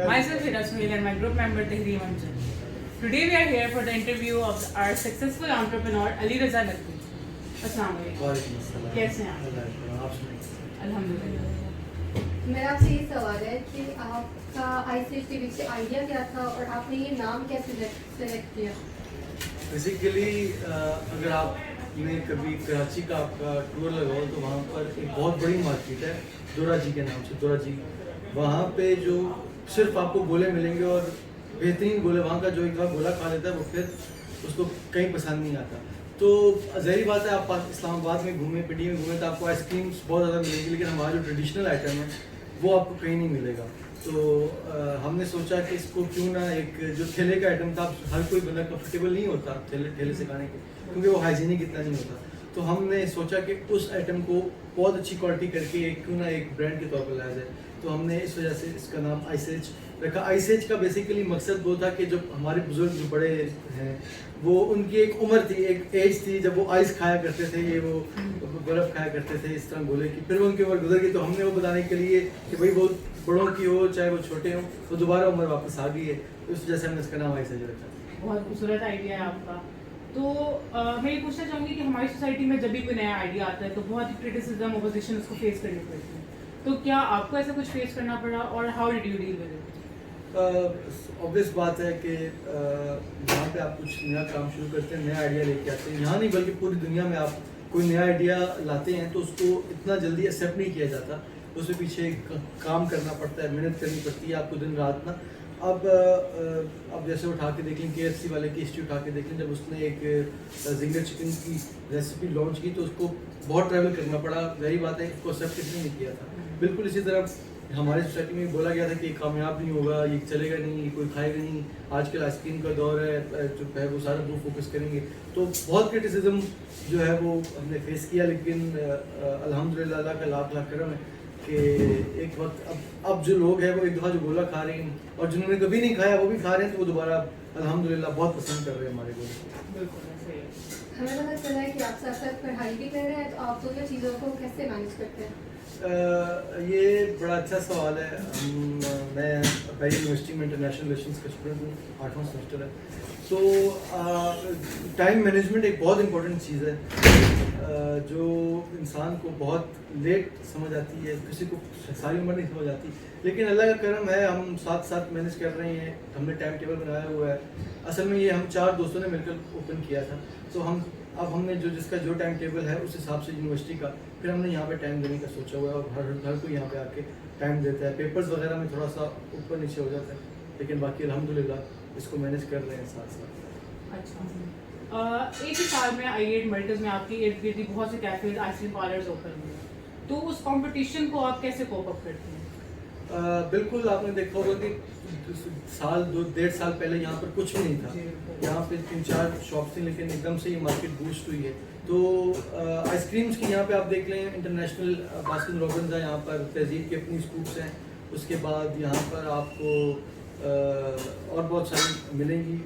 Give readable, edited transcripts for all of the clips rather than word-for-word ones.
Myself Irasmil and my group member Tehreem Amjad. Today we are here for the interview of our successful entrepreneur Ali Raza Naqvi. अस्सलाम वालेकुम. कैसे हैं आप? अल्हम्दुलिल्लाह. मेरा आपसे ये सवाल है कि आपका आईसीएच टीवी से आइडिया क्या था और आपने ये नाम कैसे सेलेक्ट किया? बेसिकली अगर आपने कभी कराची का आपका टूर लगाओ तो वहाँ पर एक बहुत बड़ी मार्केट है दोरा जी के नाम से. दोरा जी वहाँ पे जो सिर्फ आपको गोले मिलेंगे और बेहतरीन गोले. वहाँ का जो एक बार गोला खा लेता है वो फिर उसको कहीं पसंद नहीं आता. तो ज़ाहिर बात है आप इस्लामाबाद में घूमें, पिंडी में घूमें तो आपको आइसक्रीम्स बहुत ज़्यादा मिलेंगी, लेकिन हमारा जो ट्रेडिशनल आइटम है वो आपको कहीं नहीं मिलेगा. तो हमने सोचा कि इसको क्यों ना एक जो ठेले का आइटम था, हर कोई बंदा कंफर्टेबल नहीं होता ठेले से खाने के, क्योंकि वो हाइजीनिक इतना नहीं होता. तो हमने सोचा कि उस आइटम को बहुत अच्छी क्वालिटी करके एक क्यों ना एक ब्रांड के तौर पर लाया जाए. तो हमने इस वजह से इसका नाम आइसेज रखा. आइसेज का बेसिकली मकसद वो था कि जब हमारे बुजुर्ग जो बड़े हैं वो उनकी एक उम्र थी, एक एज थी जब वो आइस खाया करते थे, ये वो बर्फ़ खाया करते थे इस तरह गोले की, फिर वो उनकी उम्र गुजर गई. तो हमने वो बताने के लिए कि भाई वो बड़ों की हो चाहे वो छोटे हों, वो दोबारा उम्र वापस आ गई है. तो इस वजह से हमने इसका नाम आइसेज रखा. बहुत खूबसूरत आइडिया है आपका. तो मैं ये पूछना चाहूँगी कि हमारी सोसाइटी में जब भी कोई नया आइडिया आता है तो बहुत ही क्रिटिसिज्म, अपोजिशन उसको फेस करनी पड़ती है. तो क्या आपको ऐसा कुछ फेस करना पड़ा और how did you deal with it? Obvious बात है कि जहाँ पे आप कुछ नया काम शुरू करते हैं, नया आइडिया लेके आते हैं, यहाँ नहीं बल्कि पूरी दुनिया में आप कोई नया आइडिया लाते हैं तो उसको इतना जल्दी एक्सेप्ट नहीं किया जाता. उसके पीछे काम करना पड़ता है, मेहनत करनी पड़ती है आपको दिन रात ना. अब जैसे उठा के देख लें KFC वाले की हिस्ट्री उठा के देख लें. जब उसने एक जिंगर चिकन की रेसिपी लॉन्च की तो उसको बहुत ट्रैवल करना पड़ा. वही बात है, इसको एक्सेप्ट किसी नहीं किया था. बिल्कुल इसी तरह हमारी सोसाइटी में बोला गया था कि कामयाब नहीं होगा, ये चलेगा नहीं, कोई खाएगा नहीं, आजकल आइसक्रीम का दौर है, जो है वो सारा वो फोकस करेंगे. तो बहुत क्रिटिसिज्म जो है वो हमने फेस किया, लेकिन अल्हम्दुलिल्लाह अल्लाह का लाख लाख करम है कि एक वक्त अब जो लोग हैं वो एक दफ़ा जो गोला खा रहे हैं और जिन्होंने कभी नहीं खाया वो भी खा रहे हैं, तो वो दोबारा अल्हम्दुलिल्लाह बहुत पसंद कर रहे हैं हमारे गोले. बिल्कुल ऐसे ही. हमें पता चला है कि आप साथ साथ पढ़ाई भी कर रहे हैं, तो आप दोनों चीज़ों को कैसे मैनेज करते हैं? ये बड़ा अच्छा सवाल है. मैं पहली यूनिवर्सिटी में इंटरनेशनल रिलेशंस का स्टूडेंट हूँ, 8वां सेमेस्टर है. तो टाइम मैनेजमेंट एक बहुत इंपॉर्टेंट चीज़ है जो इंसान को बहुत लेट समझ आती है, किसी को सारी उम्र नहीं समझ आती. लेकिन अल्लाह का करम है, हम साथ साथ मैनेज कर रहे हैं. हमने टाइम टेबल बनाया हुआ है. असल में ये हम 4 दोस्तों ने मिलकर ओपन किया था. तो हमने जिसका जो टाइम टेबल है उस हिसाब से यूनिवर्सिटी का फिर हमने यहाँ पे टाइम देने का सोचा हुआ है और हर कोई यहाँ पे आके टाइम देता है. पेपर्स वगैरह में थोड़ा सा ऊपर नीचे हो जाता है, लेकिन बाकी अल्हम्दुलिल्लाह इसको मैनेज कर रहे हैं साथ साथ. अच्छा. एक ही साल में I8 मल्टीज में आपकी इर्द गिर्द बहुत से कैफेज, आइसक्रीम पार्लर्स ओपन हुए, तो उस कंपटीशन को आप कैसे कोप अप करते हैं? बिल्कुल आपने देखा होगा कि साल 2-1.5 साल पहले यहाँ पर कुछ भी नहीं था. यहाँ पे 3-4 शॉप्स थी, लेकिन एकदम से ये मार्केट बूस्ट हुई है. तो आइसक्रीम्स की यहाँ पे आप देख लें, इंटरनेशनल बास्किन रॉबिन्स है, यहाँ पर तहजीब की अपनी स्कूप्स हैं. उसके बाद यहाँ पर आपको और बहुत सारी मिलेंगी.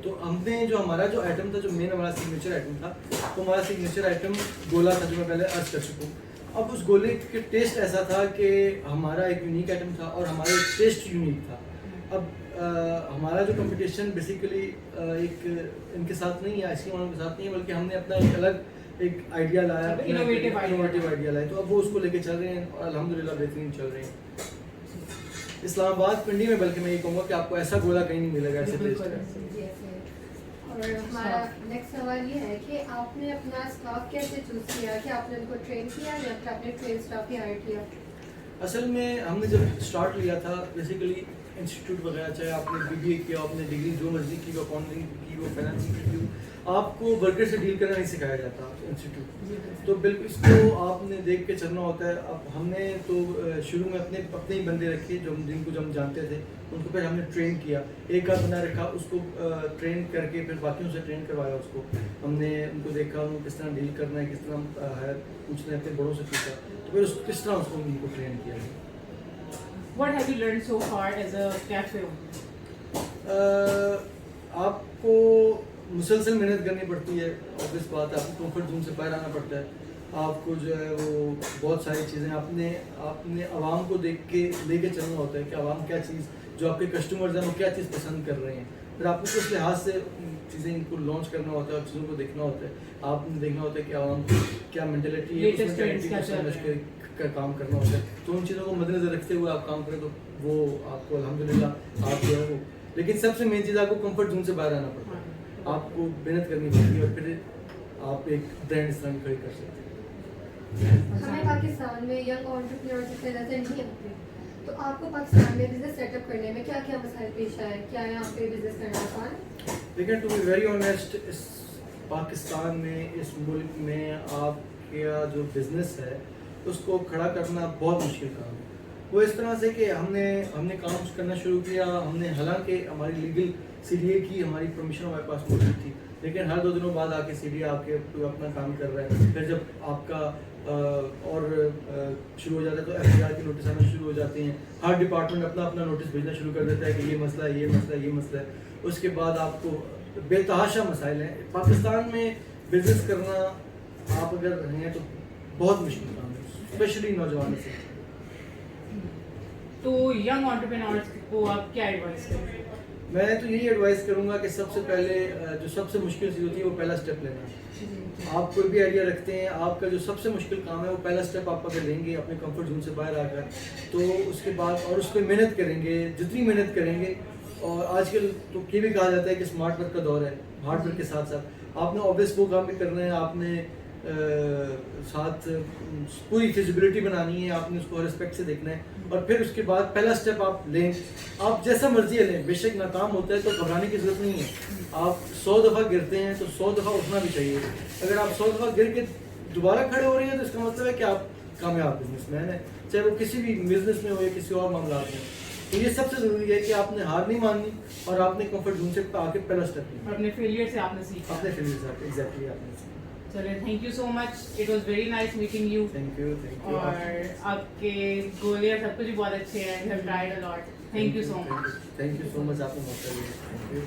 तो हमने जो हमारा जो आइटम था, जो मेन हमारा सिग्नेचर आइटम था, तो हमारा सिग्नेचर आइटम गोला था, जो मैं पहले अर्ज कर चुका हूँ. अब उस गोले के टेस्ट ऐसा था कि हमारा एक यूनिक आइटम था और हमारा एक टेस्ट यूनिक था. अब हमारा जो कंपटीशन बेसिकली एक इनके साथ नहीं है, आइसक्रीम वालों के साथ नहीं है, बल्कि हमने अपना एक अलग एक आइडिया लाया, इनोवेटिव आइडिया लाया. तो अब वो उसको लेके चल रहे हैं और अल्हम्दुलिल्लाह बेहतरीन चल रहे हैं. इस्लामाबाद पिंडी में बल्कि मैं ये कहूँगा कि आपको ऐसा गोला कहीं नहीं मिलेगा ऐसे टेस्ट है. और हमारा नेक्स्ट सवाल ये है कि आपने अपना स्टाफ कैसे चूज़ किया, कि आपने उनको ट्रेन किया या फिर आपने ट्रेन स्टाफ ही हायर किया? असल में हमने जब स्टार्ट लिया था बेसिकली इंस्टीट्यूट वगैरह, चाहे आपने BBA किया, आपने डिग्री जो मर्जी की, वो अकाउंटिंग की, वो फाइनेंस की, आपको वर्कर से डील करना नहीं सिखाया जाता इंस्टीट्यूट. तो बिल्कुल इसको आपने देख के चलना होता है. अब हमने तो शुरू में अपने ही बंदे रखे जिनको हम जानते थे, उनको फिर हमने ट्रेन किया. एक आध बना रखा, उसको ट्रेन करके फिर बाकियों से ट्रेन करवाया. उसको हमने उनको देखा, उनको किस तरह डील करना है, किस तरह है पूछना है, अपने बड़ों से पूछा, तो फिर किस तरह उसको उनको ट्रेन किया. What have you learned so far as a cafe owner? आपको मुसलसल मेहनत करनी पड़ती है. ऑब्वियस बात है, आपको कंफर्ट जोन से बाहर आना पड़ता है. आपको जो है वो बहुत सारी चीज़ें आपने आवाम को देख के लेके चलना होता है कि आवाम क्या चीज़ जो आपके कस्टमर्स हैं वो क्या चीज़ पसंद कर रहे हैं, फिर आपको किस लिहाज से चीज़ें इनको लॉन्च करना होता है और चीज़ों को देखना होता है, आपने देखना होता है कि आवाम की क्या मेंटेलिटी है, Latest trends क्या चल रहे हैं। का काम करना होता है। तो उन चीज़ों को मद्देनजर रखते हुए आप काम करें तो वो आपको अल्हम्दुलिल्लाह आप जो है वो, लेकिन सबसे मेन चीज़ आपको कंफर्ट जोन से बाहर आना पड़ता है, आपको मेहनत करनी पड़ती है और फिर आप एक ब्रांड इस तरह खड़ी कर सकते हैं। हमें पाकिस्तान में यंग एंटरप्रेन्योर्स इतने नजर नहीं आते, तो आपको पाकिस्तान में बिजनेस सेटअप करने में क्या क्या मसाइल पेश आए, क्या यहाँ पे बिजनेस करना आसान है? लेकिन टू बी वेरी ऑनेस्ट, इस पाकिस्तान में, इस मुल्क में आपका जो बिज़नेस है उसको खड़ा करना बहुत मुश्किल काम है। वो इस तरह से कि हमने काम करना शुरू किया, हमने हालांकि हमारी लीगल CDA की हमारी परमिशन हमारे पास मौजूद थी, लेकिन हर 2 दिनों बाद आके CDA आपके अपना काम कर रहा है, फिर जब आपका शुरू हो जाता है तो FIR की नोटिस आना शुरू हो जाते हैं, हर डिपार्टमेंट अपना अपना नोटिस भेजना शुरू कर देता है कि ये मसला है, ये मसला है, ये मसला है। उसके बाद आपको बेतहाशा मसाइल हैं। पाकिस्तान में बिजनेस करना आप अगर हैं तो बहुत मुश्किल काम है, स्पेशली नौजवानों से। तो यंग एंटरप्रेन्योर्स को आप क्या एडवाइस करेंगे? मैं तो यही एडवाइस करूंगा कि सबसे पहले जो सबसे मुश्किल चीज़ होती है वो पहला स्टेप लेना है। आप कोई भी आइडिया रखते हैं, आपका जो सबसे मुश्किल काम है वो पहला स्टेप आप अगर लेंगे अपने कंफर्ट जोन से बाहर आकर, तो उसके बाद और उस पर मेहनत करेंगे, जितनी मेहनत करेंगे, और आजकल तो ये भी कहा जाता है कि स्मार्ट वर्क का दौर है, हार्ड वर्क के साथ साथ आपने ऑब्वियस वो काम भी करना है, आपने साथ पूरी फिजिबिलिटी बनानी है, आपने उसको रिस्पेक्ट से देखना है, और फिर उसके बाद पहला स्टेप आप लें। आप जैसा मर्जी लें, बेशक नाकाम होता है तो घबराने की ज़रूरत नहीं है। आप 100 दफ़ा गिरते हैं तो 100 दफ़ा उठना भी चाहिए। अगर आप 100 दफ़ा गिर के दोबारा खड़े हो रहे हैं तो इसका मतलब है कि आप कामयाब बिजनेसमैन हैं, चाहे वो किसी भी बिजनेस में हो या किसी और मामला में। तो ये सबसे ज़रूरी है कि आपने हार नहीं माननी और आपने कंफर्ट जोन से आके पहला स्टेप लेना। अपने फेलियर से आपने सीखा। अपने फेलियर से आपने एग्जैक्टली आपने सीखा। चलिए, thank you so much, it was very nice meeting you. Thank you और आपके गोलियां सब कुछ भी बहुत अच्छे हैं, you have tried a lot. Thank you so much. Thank you so much, आपने मौका दिया। Thank you.